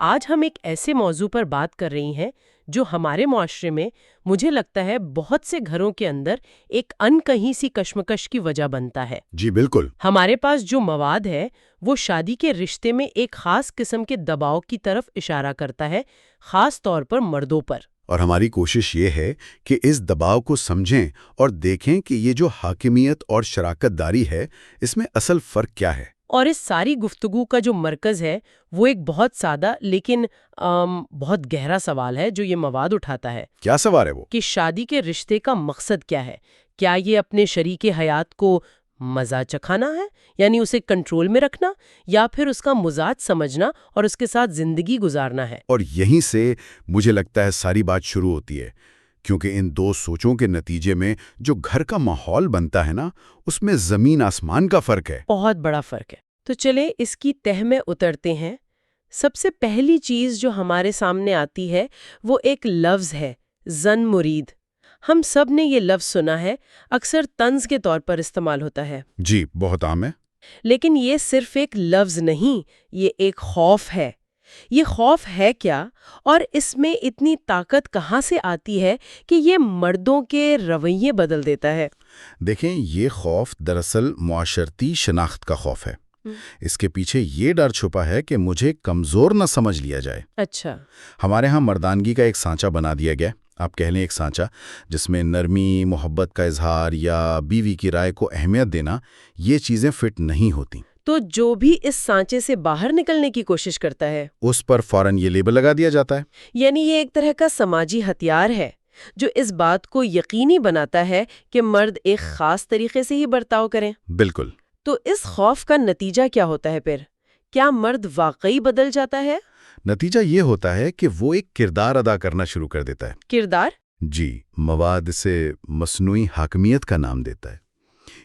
آج ہم ایک ایسے موضوع پر بات کر رہی ہیں جو ہمارے معاشرے میں مجھے لگتا ہے بہت سے گھروں کے اندر ایک ان کہیں سی کشمکش کی وجہ بنتا ہے۔ جی بالکل۔ ہمارے پاس جو مواد ہے وہ شادی کے رشتے میں ایک خاص قسم کے دباؤ کی طرف اشارہ کرتا ہے، خاص طور پر مردوں پر۔ اور ہماری کوشش یہ ہے کہ اس دباؤ کو سمجھیں اور دیکھیں کہ یہ جو حاکمیت اور شراکت داری ہے اس میں اصل فرق کیا ہے۔ اور اس ساری گفتگو کا جو مرکز ہے وہ ایک بہت سادہ لیکن بہت گہرا سوال ہے جو یہ مواد اٹھاتا ہے۔ کیا سوال ہے وہ؟ کہ شادی کے رشتے کا مقصد کیا ہے؟ کیا یہ اپنے شریک حیات کو مزہ چکھانا ہے، یعنی اسے کنٹرول میں رکھنا، یا پھر اس کا مزاج سمجھنا اور اس کے ساتھ زندگی گزارنا ہے؟ اور یہیں سے مجھے لگتا ہے ساری بات شروع ہوتی ہے، کیونکہ ان دو سوچوں کے نتیجے میں جو گھر کا ماحول بنتا ہے نا، اس میں زمین آسمان کا فرق ہے۔ بہت بڑا فرق ہے۔ تو چلے اس کی تہ میں اترتے ہیں۔ سب سے پہلی چیز جو ہمارے سامنے آتی ہے وہ ایک لفظ ہے، زن مرید۔ ہم سب نے یہ لفظ سنا ہے، اکثر طنز کے طور پر استعمال ہوتا ہے۔ جی بہت عام ہے۔ لیکن یہ صرف ایک لفظ نہیں، یہ ایک خوف ہے۔ یہ خوف ہے کیا، اور اس میں اتنی طاقت کہاں سے آتی ہے کہ یہ مردوں کے رویے بدل دیتا ہے؟ دیکھیں، یہ خوف دراصل معاشرتی شناخت کا خوف ہے۔ اس کے پیچھے یہ ڈر چھپا ہے کہ مجھے کمزور نہ سمجھ لیا جائے۔ اچھا۔ ہمارے ہاں مردانگی کا ایک سانچہ بنا دیا گیا، آپ کہہ لیں ایک سانچہ جس میں نرمی، محبت کا اظہار یا بیوی کی رائے کو اہمیت دینا، یہ چیزیں فٹ نہیں ہوتی۔ تو جو بھی اس سانچے سے باہر نکلنے کی کوشش کرتا ہے اس پر فوراً یہ لیبل لگا دیا جاتا ہے۔ یعنی یہ ایک طرح کا سماجی ہتھیار ہے جو اس بات کو یقینی بناتا ہے کہ مرد ایک خاص طریقے سے ہی برتاؤ کریں۔ بالکل۔ تو اس خوف کا نتیجہ کیا ہوتا ہے پھر؟ کیا مرد واقعی بدل جاتا ہے؟ نتیجہ یہ ہوتا ہے کہ وہ ایک کردار ادا کرنا شروع کر دیتا ہے۔ کردار؟ جی، مواد سے مصنوعی حاکمیت کا نام دیتا ہے۔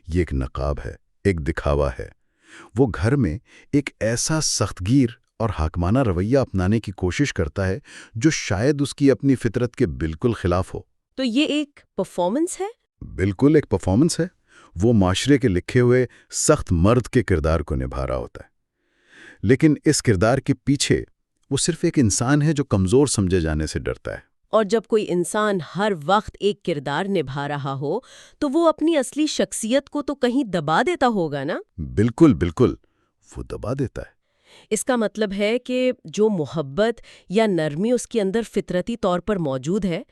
یہ ایک نقاب ہے، ایک دکھاوا ہے۔ وہ گھر میں ایک ایسا سخت گیر اور حاکمانہ رویہ اپنانے کی کوشش کرتا ہے جو شاید اس کی اپنی فطرت کے بالکل خلاف ہو۔ تو یہ ایک پرفارمنس ہے؟ بالکل ایک پرفارمنس ہے۔ وہ معاشرے کے لکھے ہوئے سخت مرد کے کردار کو نبھا رہا ہوتا ہے، لیکن اس کردار کے پیچھے وہ صرف ایک انسان ہے جو کمزور سمجھے جانے سے ڈرتا ہے۔ اور جب کوئی انسان ہر وقت ایک کردار نبھا رہا ہو تو وہ اپنی اصلی شخصیت کو تو کہیں دبا دیتا ہوگا نا؟ بالکل بالکل، وہ دبا دیتا ہے۔ اس کا مطلب ہے کہ جو محبت یا نرمی اس کے اندر فطرتی طور پر موجود ہے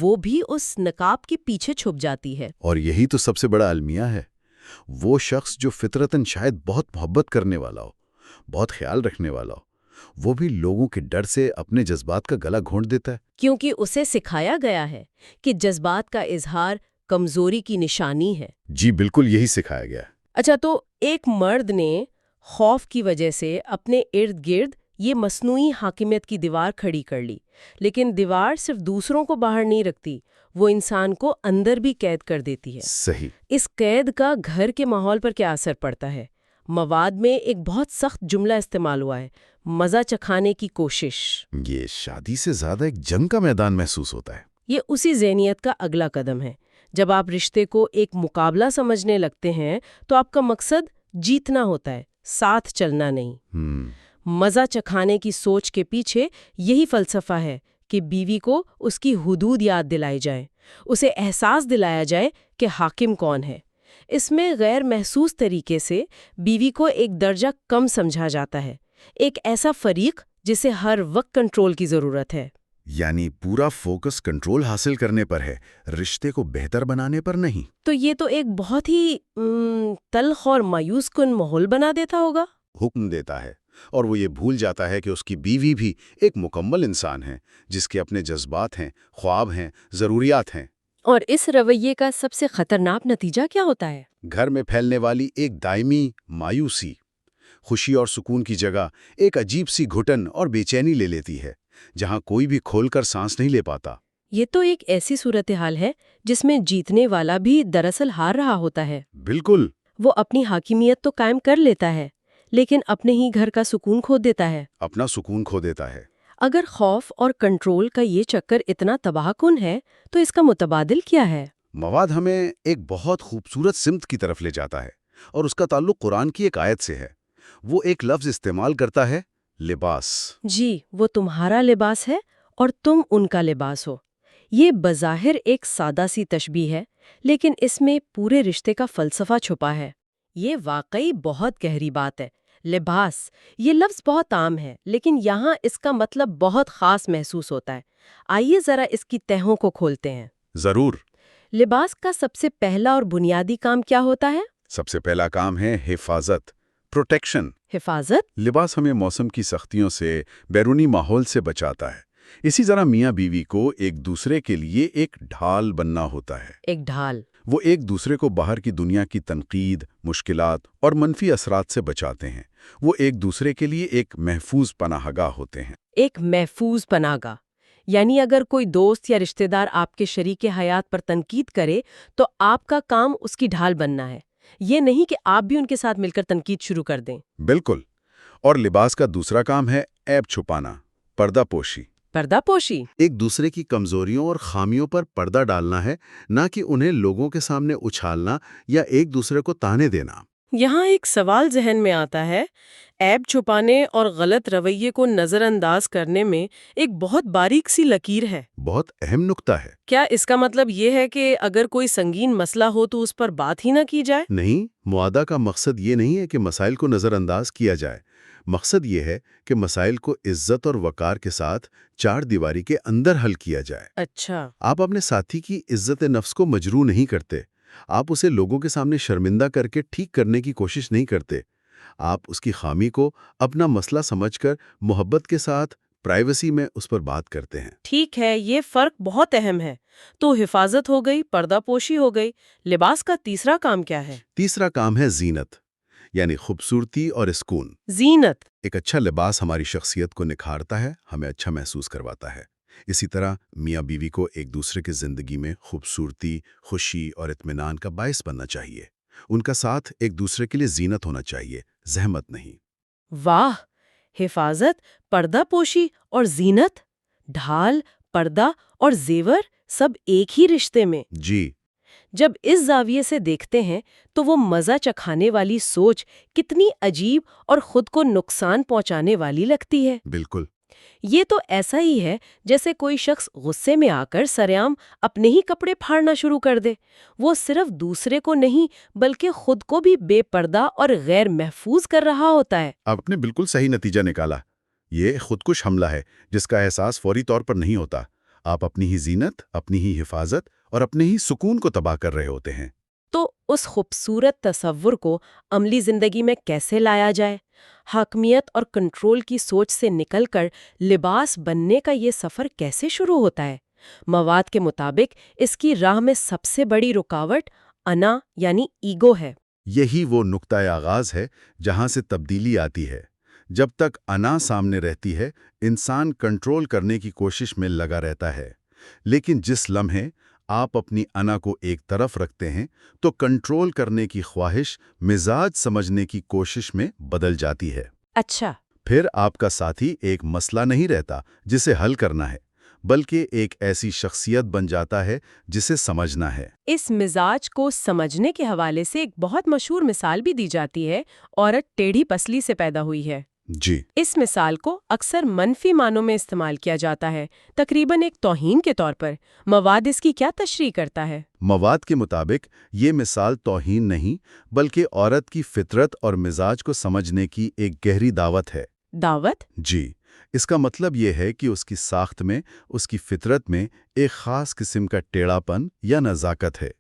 وہ بھی اس نقاب کے پیچھے چھپ جاتی ہے۔ اور یہی تو سب سے بڑا المیہ ہے۔ وہ شخص جو فطرتاً شاید بہت محبت کرنے والا ہو، بہت خیال رکھنے والا ہو، وہ بھی لوگوں کے ڈر سے اپنے جذبات کا گلا گھونٹ دیتا ہے۔ کیونکہ اسے سکھایا گیا ہے کہ جذبات کا اظہار کمزوری کی نشانی ہے۔ جی بالکل یہی سکھایا گیا ہے۔ اچھا، تو ایک مرد نے خوف کی وجہ سے اپنے ارد گرد یہ مصنوعی حاکمیت کی دیوار کھڑی کر لی، لیکن دیوار صرف دوسروں کو باہر نہیں رکھتی، وہ انسان کو اندر بھی قید کر دیتی ہے۔ صحیح۔ اس قید کا گھر کے ماحول پر کیا اثر پڑتا ہے؟ مواد میں ایک بہت سخت جملہ استعمال ہوا ہے، مزہ چکھانے کی کوشش۔ یہ شادی سے زیادہ ایک جنگ کا میدان محسوس ہوتا ہے۔ یہ اسی ذہنیت کا اگلا قدم ہے۔ جب آپ رشتے کو ایک مقابلہ سمجھنے لگتے ہیں تو آپ کا مقصد جیتنا ہوتا ہے، ساتھ چلنا نہیں۔ مزہ چکھانے کی سوچ کے پیچھے یہی فلسفہ ہے کہ بیوی کو اس کی حدود یاد دلائی جائیں، اسے احساس دلایا جائے کہ حاکم کون ہے۔ اس میں غیر محسوس طریقے سے بیوی کو ایک درجہ کم سمجھا جاتا ہے، ایک ایسا فریق جسے ہر وقت کنٹرول کی ضرورت ہے۔ یعنی پورا فوکس کنٹرول حاصل کرنے پر ہے، رشتے کو بہتر بنانے پر نہیں۔ تو یہ تو ایک بہت ہی تلخ اور مایوس کن ماحول بنا دیتا ہوگا۔ حکم دیتا ہے، اور وہ یہ بھول جاتا ہے کہ اس کی بیوی بھی ایک مکمل انسان ہے جس کے اپنے جذبات ہیں، خواب ہیں، ضروریات ہیں۔ اور اس رویے کا سب سے خطرناک نتیجہ کیا ہوتا ہے؟ گھر میں پھیلنے والی ایک دائمی مایوسی، خوشی اور سکون کی جگہ ایک عجیب سی گھٹن اور بے چینی لے لیتی ہے، جہاں کوئی بھی کھول کر سانس نہیں لے پاتا۔ یہ تو ایک ایسی صورتحال ہے جس میں جیتنے والا بھی دراصل ہار رہا ہوتا ہے۔ بالکل۔ وہ اپنی حاکمیت تو قائم کر لیتا ہے لیکن اپنے ہی گھر کا سکون کھو دیتا ہے۔ اپنا سکون کھو دیتا ہے۔ اگر خوف اور کنٹرول کا یہ چکر اتنا تباہ کن ہے تو اس کا متبادل کیا ہے؟ مواد ہمیں ایک بہت خوبصورت سمت کی طرف لے جاتا ہے، اور اس کا تعلق قرآن کی ایک آیت سے ہے۔ وہ ایک لفظ استعمال کرتا ہے لباس. جی، وہ تمہارا لباس ہے اور تم ان کا لباس ہو. یہ بظاہر ایک سادہ سی تشبیہ ہے، لیکن اس میں پورے رشتے کا فلسفہ چھپا ہے. یہ واقعی بہت گہری بات ہے. لباس، یہ لفظ بہت عام ہے، لیکن یہاں اس کا مطلب بہت خاص محسوس ہوتا ہے. آئیے ذرا اس کی تہوں کو کھولتے ہیں. ضرور. لباس کا سب سے پہلا اور بنیادی کام کیا ہوتا ہے؟ سب سے پہلا کام ہے حفاظت، پروٹیکشن. حفاظت؟ لباس ہمیں موسم کی سختیوں سے، بیرونی ماحول سے بچاتا ہے. اسی طرح میاں بیوی کو ایک دوسرے کے لیے ایک ڈھال بننا ہوتا ہے. ایک ڈھال. وہ ایک دوسرے کو باہر کی دنیا کی تنقید، مشکلات اور منفی اثرات سے بچاتے ہیں. وہ ایک دوسرے کے لیے ایک محفوظ پناہ گاہ ہوتے ہیں. ایک محفوظ پناہ گاہ. یعنی اگر کوئی دوست یا رشتہ دار آپ کے شریک حیات پر تنقید کرے تو آپ کا کام اس کی ڈھال بننا ہے. یہ نہیں کہ آپ بھی ان کے ساتھ مل کر تنقید شروع کر دیں. بالکل. اور لباس کا دوسرا کام ہے عیب چھپانا، پردہ پوشی. پردہ پوشی؟ ایک دوسرے کی کمزوریوں اور خامیوں پر پردہ ڈالنا ہے، نہ کہ انہیں لوگوں کے سامنے اچھالنا یا ایک دوسرے کو تانے دینا. یہاں ایک سوال ذہن میں آتا ہے. عیب چھپانے اور غلط رویے کو نظر انداز کرنے میں ایک بہت باریک سی لکیر ہے. بہت اہم نکتہ ہے. کیا اس کا مطلب یہ ہے کہ اگر کوئی سنگین مسئلہ ہو تو اس پر بات ہی نہ کی جائے؟ نہیں، معاہدہ کا مقصد یہ نہیں ہے کہ مسائل کو نظر انداز کیا جائے. مقصد یہ ہے کہ مسائل کو عزت اور وقار کے ساتھ چار دیواری کے اندر حل کیا جائے. اچھا. آپ اپنے ساتھی کی عزت نفس کو مجروح نہیں کرتے. آپ اسے لوگوں کے سامنے شرمندہ کر کے ٹھیک کرنے کی کوشش نہیں کرتے. آپ اس کی خامی کو اپنا مسئلہ سمجھ کر محبت کے ساتھ پرائیویسی میں اس پر بات کرتے ہیں. ٹھیک ہے، یہ فرق بہت اہم ہے. تو حفاظت ہو گئی، پردہ پوشی ہو گئی. لباس کا تیسرا کام کیا ہے؟ تیسرا کام ہے زینت، یعنی خوبصورتی اور سکون. زینت. ایک اچھا لباس ہماری شخصیت کو نکھارتا ہے، ہمیں اچھا محسوس کرواتا ہے. اسی طرح میاں بیوی کو ایک دوسرے کی زندگی میں خوبصورتی، خوشی اور اطمینان کا باعث بننا چاہیے. ان کا ساتھ ایک دوسرے کے لیے زینت ہونا چاہیے، زحمت نہیں. واہ! حفاظت، پردہ پوشی اور زینت، ڈھال، پردہ اور زیور، سب ایک ہی رشتے میں. جی. جب اس زاویے سے دیکھتے ہیں تو وہ مزہ چکھانے والی سوچ کتنی عجیب اور خود کو نقصان پہنچانے والی لگتی ہے. بالکل. یہ تو ایسا ہی ہے جیسے کوئی شخص غصے میں آ کر سرعام اپنے ہی کپڑے پھاڑنا شروع کر دے. وہ صرف دوسرے کو نہیں بلکہ خود کو بھی بے پردہ اور غیر محفوظ کر رہا ہوتا ہے. آپ نے بالکل صحیح نتیجہ نکالا. یہ خودکش حملہ ہے جس کا احساس فوری طور پر نہیں ہوتا. آپ اپنی ہی زینت، اپنی ہی حفاظت اور اپنے ہی سکون کو تباہ کر رہے ہوتے ہیں. تو اس خوبصورت تصور کو عملی زندگی میں کیسے لایا جائے؟ حاکمیت اور کنٹرول کی سوچ سے نکل کر لباس بننے کا یہ سفر کیسے شروع ہوتا ہے؟ مواد کے مطابق اس کی راہ میں سب سے بڑی رکاوٹ انا یعنی ایگو ہے. یہی وہ نقطۂ آغاز ہے جہاں سے تبدیلی آتی ہے. جب تک انا سامنے رہتی ہے، انسان کنٹرول کرنے کی کوشش میں لگا رہتا ہے. لیکن جس لمحے آپ اپنی انا کو ایک طرف رکھتے ہیں تو کنٹرول کرنے کی خواہش مزاج سمجھنے کی کوشش میں بدل جاتی ہے. اچھا. پھر آپ کا ساتھی ایک مسئلہ نہیں رہتا جسے حل کرنا ہے، بلکہ ایک ایسی شخصیت بن جاتا ہے جسے سمجھنا ہے. اس مزاج کو سمجھنے کے حوالے سے ایک بہت مشہور مثال بھی دی جاتی ہے. عورت ٹیڑھی پسلی سے پیدا ہوئی ہے. جی. اس مثال کو اکثر منفی معنوں میں استعمال کیا جاتا ہے، تقریباً ایک توہین کے طور پر. مواد اس کی کیا تشریح کرتا ہے؟ مواد کے مطابق یہ مثال توہین نہیں بلکہ عورت کی فطرت اور مزاج کو سمجھنے کی ایک گہری دعوت ہے. دعوت؟ جی. اس کا مطلب یہ ہے کہ اس کی ساخت میں، اس کی فطرت میں ایک خاص قسم کا ٹیڑھا پن یا نزاکت ہے.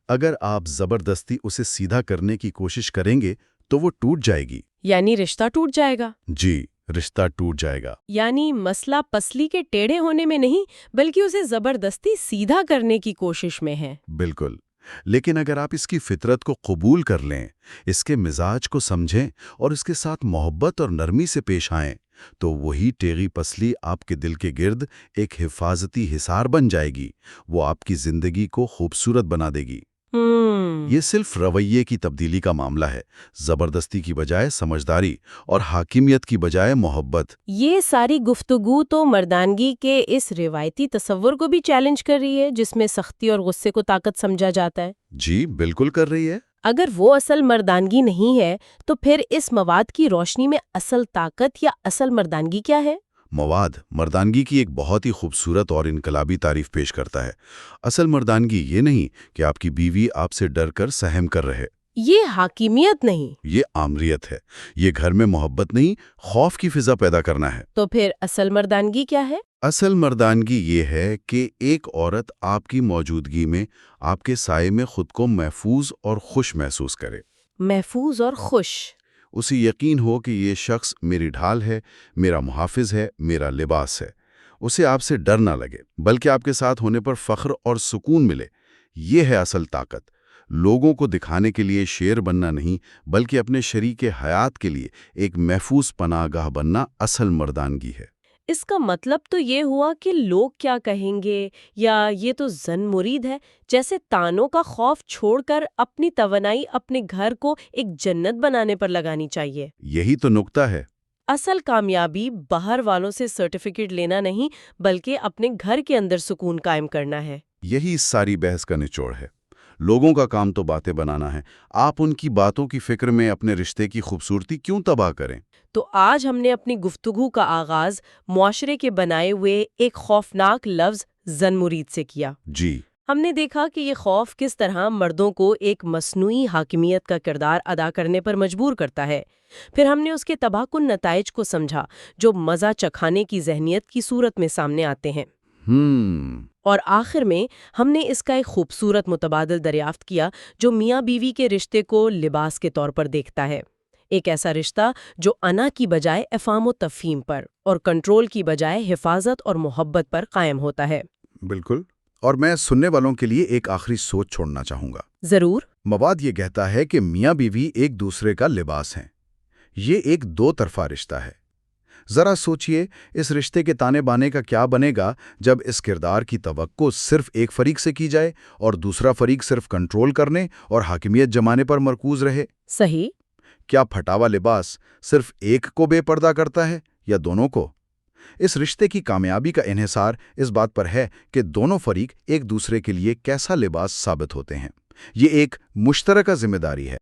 اگر آپ زبردستی اسے سیدھا کرنے کی کوشش کریں گے تو وہ ٹوٹ جائے گی. یعنی رشتہ ٹوٹ جائے گا؟ جی، رشتہ ٹوٹ جائے گا. یعنی مسئلہ پسلی کے ٹیڑھے ہونے میں نہیں بلکہ اسے زبردستی سیدھا کرنے کی کوشش میں ہے. بالکل. لیکن اگر آپ اس کی فطرت کو قبول کر لیں، اس کے مزاج کو سمجھیں اور اس کے ساتھ محبت اور نرمی سے پیش آئیں تو وہی ٹیڑھی پسلی آپ کے دل کے گرد ایک حفاظتی حصار بن جائے گی. وہ آپ کی زندگی کو خوبصورت بنا دے گی. یہ صرف رویے کی تبدیلی کا معاملہ ہے، زبردستی کی بجائے سمجھداری اور حاکمیت کی بجائے محبت. یہ ساری گفتگو تو مردانگی کے اس روایتی تصور کو بھی چیلنج کر رہی ہے جس میں سختی اور غصے کو طاقت سمجھا جاتا ہے. جی، بالکل کر رہی ہے. اگر وہ اصل مردانگی نہیں ہے تو پھر اس مواد کی روشنی میں اصل طاقت یا اصل مردانگی کیا ہے؟ مواد مردانگی کی ایک بہت ہی خوبصورت اور انقلابی تعریف پیش کرتا ہے۔ اصل مردانگی یہ نہیں کہ آپ کی بیوی آپ سے ڈر کر سہم کر رہے، یہ حاکمیت نہیں یہ آمریت ہے۔ یہ گھر میں محبت نہیں، خوف کی فضا پیدا کرنا ہے۔ تو پھر اصل مردانگی کیا ہے؟ اصل مردانگی یہ ہے کہ ایک عورت آپ کی موجودگی میں آپ کے سائے میں خود کو محفوظ اور خوش محسوس کرے۔ محفوظ اور خوش۔ اسے یقین ہو کہ یہ شخص میری ڈھال ہے، میرا محافظ ہے، میرا لباس ہے۔ اسے آپ سے ڈر نہ لگے، بلکہ آپ کے ساتھ ہونے پر فخر اور سکون ملے۔ یہ ہے اصل طاقت۔ لوگوں کو دکھانے کے لیے شیر بننا نہیں، بلکہ اپنے شریک حیات کے لیے ایک محفوظ پناہ گاہ بننا اصل مردانگی ہے۔ اس کا مطلب تو یہ ہوا کہ لوگ کیا کہیں گے یا یہ تو زن مرید ہے، جیسے تانوں کا خوف چھوڑ کر اپنی توانائی اپنے گھر کو ایک جنت بنانے پر لگانی چاہیے۔ یہی تو نکتہ ہے۔ اصل کامیابی باہر والوں سے سرٹیفکیٹ لینا نہیں، بلکہ اپنے گھر کے اندر سکون قائم کرنا ہے۔ یہی اس ساری بحث کا نچوڑ ہے۔ لوگوں کا کام تو باتیں بنانا ہے، آپ ان کی باتوں کی فکر میں اپنے رشتے کی خوبصورتی کیوں تباہ کریں؟ تو آج ہم نے اپنی گفتگو کا آغاز معاشرے کے بنائے ہوئے ایک خوفناک لفظ زن مرید سے کیا۔ جی، ہم نے دیکھا کہ یہ خوف کس طرح مردوں کو ایک مصنوعی حاکمیت کا کردار ادا کرنے پر مجبور کرتا ہے۔ پھر ہم نے اس کے تباہ کن نتائج کو سمجھا جو مزہ چکھانے کی ذہنیت کی صورت میں سامنے آتے ہیں۔ اور آخر میں ہم نے اس کا ایک خوبصورت متبادل دریافت کیا جو میاں بیوی کے رشتے کو لباس کے طور پر دیکھتا ہے۔ ایک ایسا رشتہ جو انا کی بجائے افہام و تفہیم پر اور کنٹرول کی بجائے حفاظت اور محبت پر قائم ہوتا ہے۔ بالکل۔ اور میں سننے والوں کے لیے ایک آخری سوچ چھوڑنا چاہوں گا۔ ضرور۔ مواد یہ کہتا ہے کہ میاں بیوی ایک دوسرے کا لباس ہیں۔ یہ ایک دو طرفہ رشتہ ہے۔ ذرا سوچئے اس رشتے کے تانے بانے کا کیا بنے گا جب اس کردار کی توقع صرف ایک فریق سے کی جائے اور دوسرا فریق صرف کنٹرول کرنے اور حاکمیت جمانے پر مرکوز رہے۔ صحیح۔ کیا پھٹا ہوا لباس صرف ایک کو بے پردہ کرتا ہے یا دونوں کو؟ اس رشتے کی کامیابی کا انحصار اس بات پر ہے کہ دونوں فریق ایک دوسرے کے لیے کیسا لباس ثابت ہوتے ہیں۔ یہ ایک مشترکہ ذمہ داری ہے۔